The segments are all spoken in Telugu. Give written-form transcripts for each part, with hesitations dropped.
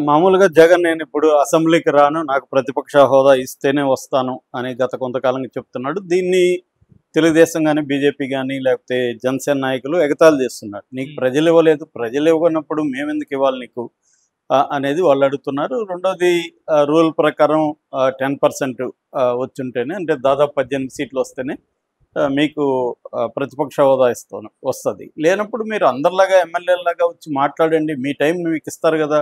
మామూలుగా జగన్ నేనిప్పుడు అసెంబ్లీకి రాను, నాకు ప్రతిపక్ష హోదా ఇస్తేనే వస్తాను అని గత కొంతకాలంగా చెప్తున్నాడు. దీన్ని తెలుగుదేశం గాని, బీజేపీ గాని లేకపోతే జనసేన నాయకులు ఎగతాళి చేస్తున్నారు. నీకు ప్రజలు ఇవ్వలేదు, ప్రజలు ఇవ్వనప్పుడు మేమెందుకు ఇవ్వాలి నీకు అనేది వాళ్ళు అడుగుతున్నారు. రెండోది రూల్ ప్రకారం 10% వచ్చుంటేనే అంటే దాదాపు 18 సీట్లు వస్తేనే మీకు ప్రతిపక్ష హోదా వస్తుంది. లేనప్పుడు మీరు అందరిలాగా ఎమ్మెల్యేలాగా వచ్చి మాట్లాడండి. మీ టైం మీకు ఇస్తారు కదా.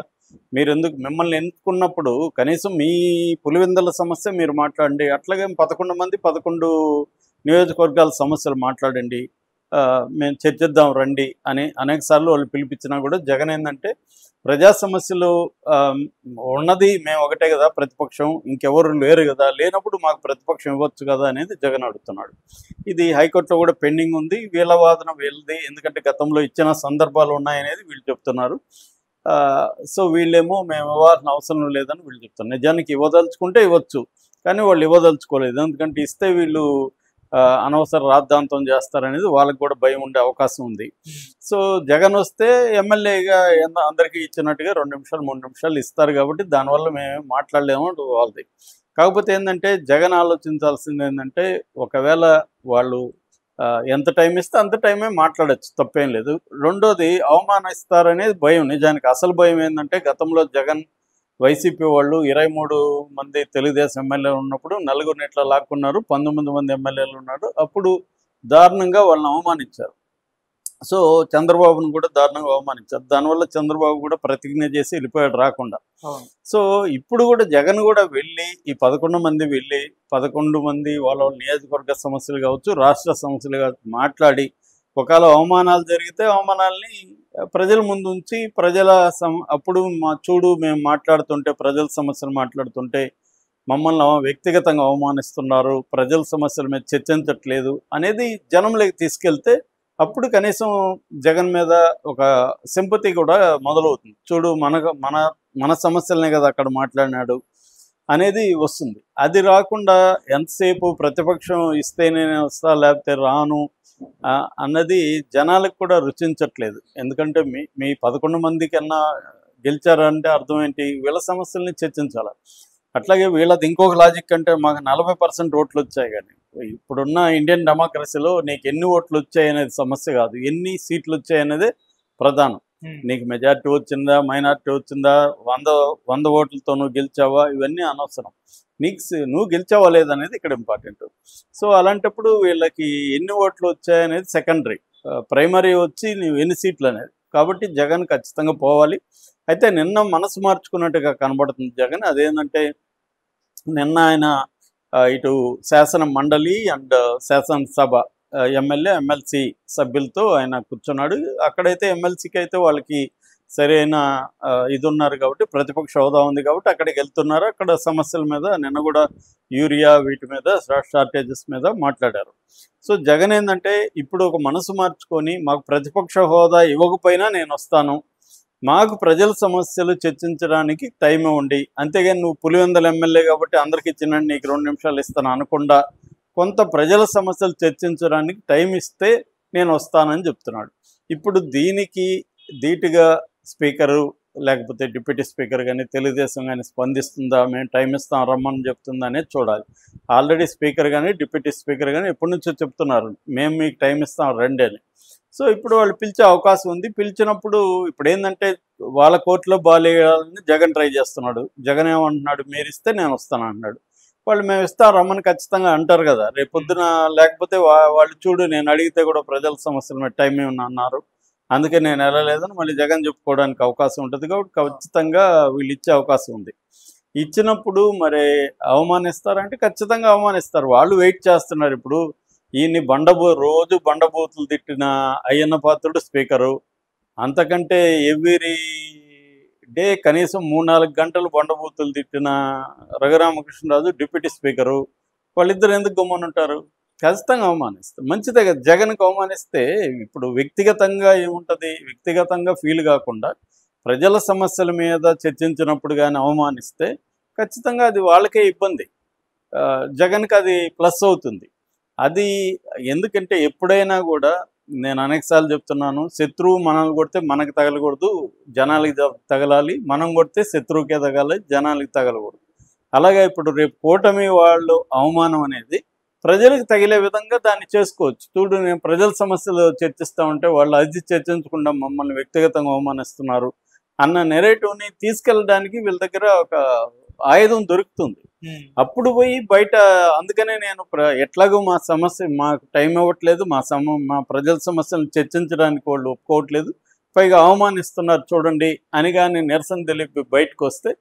మీరెందుకు మిమ్మల్ని ఎన్నుకున్నప్పుడు కనీసం మీ పులివెందుల సమస్య మీరు మాట్లాడండి. అట్లాగే 11 మంది 11 నియోజకవర్గాల సమస్యలు మాట్లాడండి. మేము చర్చిద్దాం రండి అని అనేక సార్లు వాళ్ళు పిలిపించినా కూడా జగన్ ఏంటంటే ప్రజా సమస్యలు ఉన్నది మేము ఒకటే కదా ప్రతిపక్షం, ఇంకెవరు లేరు కదా, లేనప్పుడు మాకు ప్రతిపక్షం ఇవ్వచ్చు కదా అనేది జగన్ అడుగుతున్నాడు. ఇది హైకోర్టులో కూడా పెండింగ్ ఉంది. వీళ్ళ వాదన వీళ్ళది, ఎందుకంటే గతంలో ఇచ్చిన సందర్భాలు ఉన్నాయనేది వీళ్ళు చెప్తున్నారు. సో వీళ్ళేమో మేము ఇవ్వాల్సిన అవసరం లేదని వీళ్ళు చెప్తున్నారు. నిజానికి ఇవ్వదలుచుకుంటే ఇవ్వచ్చు, కానీ వాళ్ళు ఇవ్వదలుచుకోలేదు. ఎందుకంటే ఇస్తే వీళ్ళు అనవసర రాద్ధాంతం చేస్తారనేది వాళ్ళకి కూడా భయం ఉండే అవకాశం ఉంది. సో జగన్ వస్తే ఎమ్మెల్యేగా అందరికీ ఇచ్చినట్టుగా 2 నిమిషాలు 3 నిమిషాలు ఇస్తారు కాబట్టి దానివల్ల మేము మాట్లాడలేము వాళ్ళది. కాకపోతే ఏంటంటే జగన్ ఆలోచించాల్సింది ఏంటంటే ఒకవేళ వాళ్ళు ఎంత టైం ఇస్తే అంత టైమే మాట్లాడచ్చు, తప్పేం లేదు. రెండోది అవమానిస్తారనేది భయం. నిజానికి అసలు భయం ఏంటంటే గతంలో జగన్ వైసీపీ వాళ్ళు 23 మంది తెలుగుదేశం ఎమ్మెల్యేలు ఉన్నప్పుడు నలుగురిని ఇట్లా లాక్కున్నారు, 19 మంది ఎమ్మెల్యేలు ఉన్నారు. అప్పుడు దారుణంగా వాళ్ళని అవమానించారు. సో చంద్రబాబును కూడా దారుణంగా అవమానించారు. దానివల్ల చంద్రబాబు కూడా ప్రతిజ్ఞ చేసి వెళ్ళిపోయాడు రాకుండా. సో ఇప్పుడు కూడా జగన్ కూడా వెళ్ళి ఈ 11 మంది వెళ్ళి 11 మంది వాళ్ళ నియోజకవర్గ సమస్యలు కావచ్చు, రాష్ట్ర సమస్యలు కావచ్చు మాట్లాడి ఒకవేళ అవమానాలు జరిగితే అవమానాల్ని ప్రజల ముందు ఉంచి అప్పుడు చూడు మేము మాట్లాడుతుంటే ప్రజల సమస్యలు మాట్లాడుతుంటే మమ్మల్ని వ్యక్తిగతంగా అవమానిస్తున్నారు, ప్రజల సమస్యల మీద చర్చించట్లేదు అనేది జనంలోకి తీసుకెళ్తే అప్పుడు కనీసం జగన్ మీద ఒక సింపతి కూడా మొదలవుతుంది. చూడు మన సమస్యలనే కదా అక్కడ మాట్లాడినాడు అనేది వస్తుంది. అది రాకుండా ఎంతసేపు ప్రతిపక్షం ఇస్తే నేను వస్తా లేకపోతే రాను అన్నది జనాలకు కూడా రుచించట్లేదు. ఎందుకంటే మీ 11 మంది కన్నా గెలిచారంటే అర్థం ఏంటి, వీళ్ళ సమస్యల్ని చర్చించాలి. అట్లాగే వీళ్ళది ఇంకొక లాజిక్ అంటే మాకు 40% ఓట్లు వచ్చాయి, కానీ ఇప్పుడున్న ఇండియన్ డెమోక్రసీలో నీకు ఎన్ని ఓట్లు వచ్చాయి అనేది సమస్య కాదు, ఎన్ని సీట్లు వచ్చాయి అనేది ప్రధానం. నీకు మెజారిటీ వచ్చిందా, మైనారిటీ వచ్చిందా, 100 ఓట్లతో నువ్వు గెలిచావా, ఇవన్నీ అనవసరం. నువ్వు గెలిచావా లేదనేది ఇక్కడ ఇంపార్టెంట్. సో అలాంటప్పుడు వీళ్ళకి ఎన్ని ఓట్లు వచ్చాయనేది సెకండరీ, ప్రైమరీ వచ్చి నువ్వు ఎన్ని సీట్లు అనేది. కాబట్టి జగన్ ఖచ్చితంగా పోవాలి. అయితే నిన్న మనసు మార్చుకున్నట్టుగా కనబడుతుంది జగన్. అదేంటంటే నిన్న ఆయన ఇటు శాసన మండలి అండ్ శాసనసభ ఎమ్మెల్యే ఎమ్మెల్సీ సభ్యులతో ఆయన కూర్చున్నాడు. అక్కడైతే ఎమ్మెల్సీకి అయితే వాళ్ళకి సరైన ఇది ఉన్నారు కాబట్టి, ప్రతిపక్ష హోదా ఉంది కాబట్టి అక్కడికి వెళ్తున్నారు. అక్కడ సమస్యల మీద నిన్న కూడా యూరియా వీటి మీద షార్టేజెస్ మీద మాట్లాడారు. సో జగన్ ఏంటంటే ఇప్పుడు ఒక మనసు మార్చుకొని మాకు ప్రతిపక్ష హోదా ఇవ్వకపోయినా నేను వస్తాను, మాకు ప్రజల సమస్యలు చర్చించడానికి టైం ఇవ్వండి, అంతేగాని నువ్వు పులివెందుల ఎమ్మెల్యే కాబట్టి అందరికి ఇచ్చినట్టు నీకు 2 నిమిషాలు ఇస్తాను అనకుండా కొంత ప్రజల సమస్యలు చర్చించడానికి టైం ఇస్తే నేను వస్తానని చెప్తున్నాడు. ఇప్పుడు దీనికి ధీటుగా స్పీకరు లేకపోతే డిప్యూటీ స్పీకర్ కానీ తెలుగుదేశం కానీ స్పందిస్తుందా, మేము టైం ఇస్తాం రమ్మని చెప్తుందా అనేది చూడాలి. ఆల్రెడీ స్పీకర్ కానీ డిప్యూటీ స్పీకర్ కానీ ఎప్పటి నుంచో చెప్తున్నారు మేము మీకు టైం ఇస్తాం రండి అని. సో ఇప్పుడు వాళ్ళు పిలిచే అవకాశం ఉంది. పిలిచినప్పుడు ఇప్పుడు ఏంటంటే వాళ్ళ కోర్టులో బాలేయాలని జగన్ ట్రై చేస్తున్నాడు. జగన్ ఏమంటున్నాడు, మీరు ఇస్తే నేను వస్తాను అంటున్నాడు. వాళ్ళు మేము ఇస్తాం రమ్మని ఖచ్చితంగా అంటారు కదా రేపొద్దున. లేకపోతే వాళ్ళు చూడు నేను అడిగితే కూడా ప్రజల సమస్యల మీద టైం ఏమన్నా అన్నారు, అందుకే నేను వెళ్ళలేదని మళ్ళీ జగన్ చెప్పుకోవడానికి అవకాశం ఉంటుంది. కాబట్టి ఖచ్చితంగా వీళ్ళు ఇచ్చే అవకాశం ఉంది. ఇచ్చినప్పుడు మరి అవమానిస్తారంటే ఖచ్చితంగా అవమానిస్తారు. వాళ్ళు వెయిట్ చేస్తున్నారు. ఇప్పుడు ఈయన్ని రోజు బండబూతులు తిట్టిన అయ్యన్న పాత్రుడు స్పీకరు, అంతకంటే ఎవ్రీ డే కనీసం 3-4 గంటలు బండబూతులు తిట్టిన రఘురామకృష్ణరాజు డిప్యూటీ స్పీకరు, వాళ్ళిద్దరు ఎందుకు గమ్మునుంటారు? ఖచ్చితంగా అవమానిస్తారు. మంచిదే కదా. జగన్కి అవమానిస్తే ఇప్పుడు వ్యక్తిగతంగా ఏముంటుంది, వ్యక్తిగతంగా ఫీల్ కాకుండా ప్రజల సమస్యల మీద చర్చించినప్పుడు కానీ అవమానిస్తే ఖచ్చితంగా అది వాళ్ళకే ఇబ్బంది, జగన్కి అది ప్లస్ అవుతుంది. అది ఎందుకంటే ఎప్పుడైనా కూడా నేను అనేకసార్లు చెప్తున్నాను, శత్రువు మనల్ని కొడితే మనకు తగలకూడదు, జనాలకి తగలాలి. మనం కొడితే శత్రువుకే తగలాలి, జనాలకి తగలకూడదు. అలాగే ఇప్పుడు రేపు కూటమి వాళ్ళు అవమానం అనేది ప్రజలకు తగిలే విధంగా దాన్ని చేసుకోవచ్చు. చూడు, నేను ప్రజల సమస్యలు చర్చిస్తూ ఉంటే వాళ్ళు అది చర్చించకుండా మమ్మల్ని వ్యక్తిగతంగా అవమానిస్తున్నారు అన్న నెరేటివ్ని తీసుకెళ్ళడానికి వీళ్ళ దగ్గర ఒక ఆయుధం దొరుకుతుంది. అప్పుడు పోయి బయట, అందుకనే నేను ఎట్లాగో మా సమస్య మాకు టైం ఇవ్వట్లేదు, మా ప్రజల సమస్యలను చర్చించడానికి వాళ్ళు ఒప్పుకోవట్లేదు, పైగా అవమానిస్తున్నారు చూడండి అని కానీ నిరసన తెలిపి బయటకు వస్తే